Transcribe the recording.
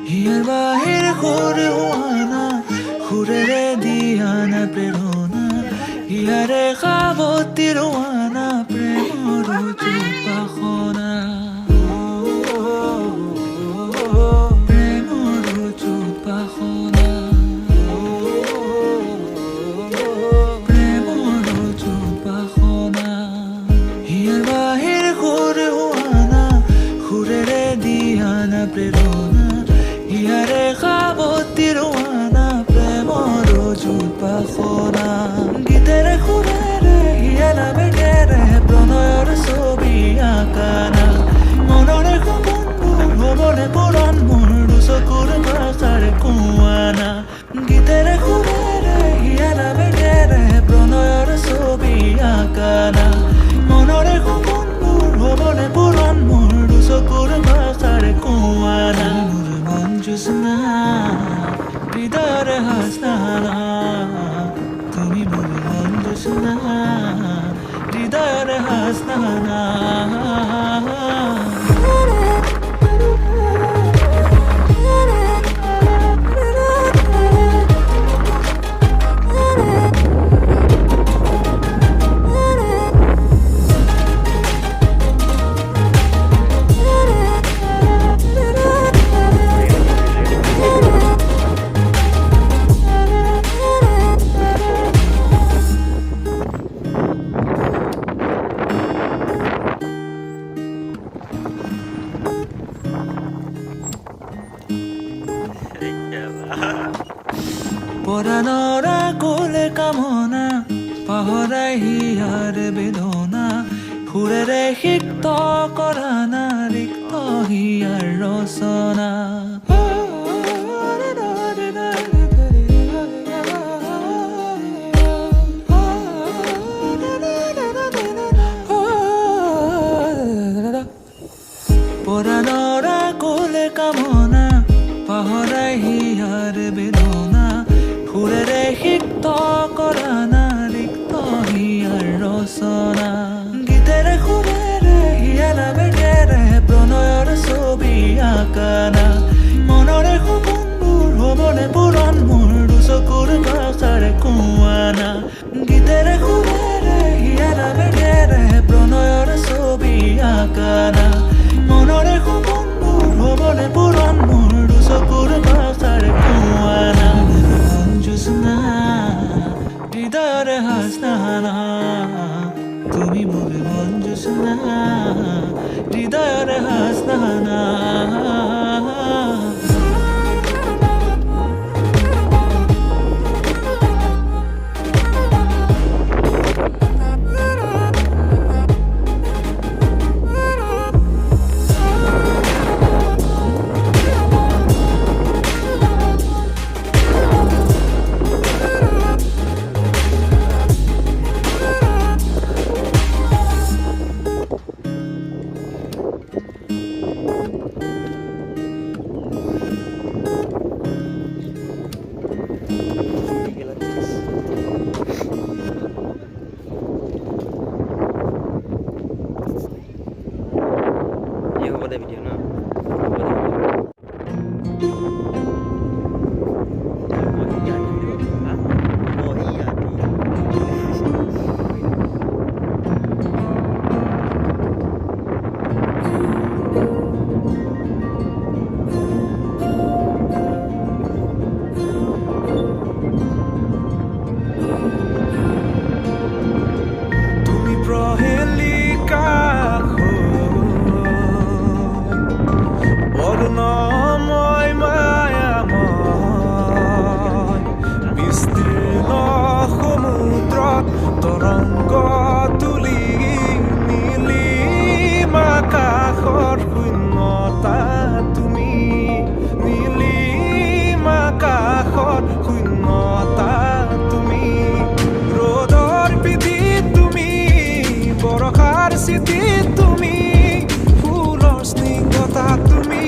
here বাহির করে ওয়ানা খুরে দিয়ানা প্রেরণা হিয়ারে খাবতির ওয়ানা প্রেমর চুপাখনা প্রেমর চুপাখনা প্রেমর চুপাখনা হিয়ার বাহির করে ওয়ানা খুরে দিয়ানা প্রেরণা হিয়ারে খাবতির ওয়ানা প্রেমর চুপাখনা গীতের খুরে রে হিয়া নামে গেরে প্রণয়ের ছবি আঁকানা মনরে বন্ধুর হবনে পুরাণ মন চকুর ভাষার কুয়ানা গীতের খুরে রে হিয়া নামে গেরে প্রণয়ের ছবি আঁকানা মনরে বন্ধুর হবনে পুরাণ মন চকুর ভাষার কুয়ানা জোসনা হৃদয়ের হাসনা তুমি মোর মন জোসনা হৃদয়ের হাসনা পরাণরা কোলে কামনা পাহৰাই হিয়াৰ বেদনা সুৰেৰে সিক্ত কৰা না ৰিক্ত হিয়াৰ ৰচনা পৰাণৰা কোলে কামনা পাহৰাই হিয়াৰ বেদনা সুৰেৰে সিক্ত কৰা না ৰিক্ত হিয়াৰ ৰচনা গীতেৰে সুৰেৰে হিয়া নামে গেৰে প্ৰণয়ৰ ছবি আঁকানা মনৰে বন্ধুৰ হবনে পুৰাণ মোৰ চকুৰ ভাষাৰ কুৱানা গীতেৰে সুৰেৰে হিয়া নামে গেৰে প্ৰণয়ৰ ছবি আঁকানা মনৰে বন্ধুৰ হবনে পুৰাণ মোৰ চকুৰ ভাষাৰ কুৱানা জোসনা হৃদয়েৰ হাসনা তুমি মোৰ মন জোসনা হৃদয়েৰ হাসনা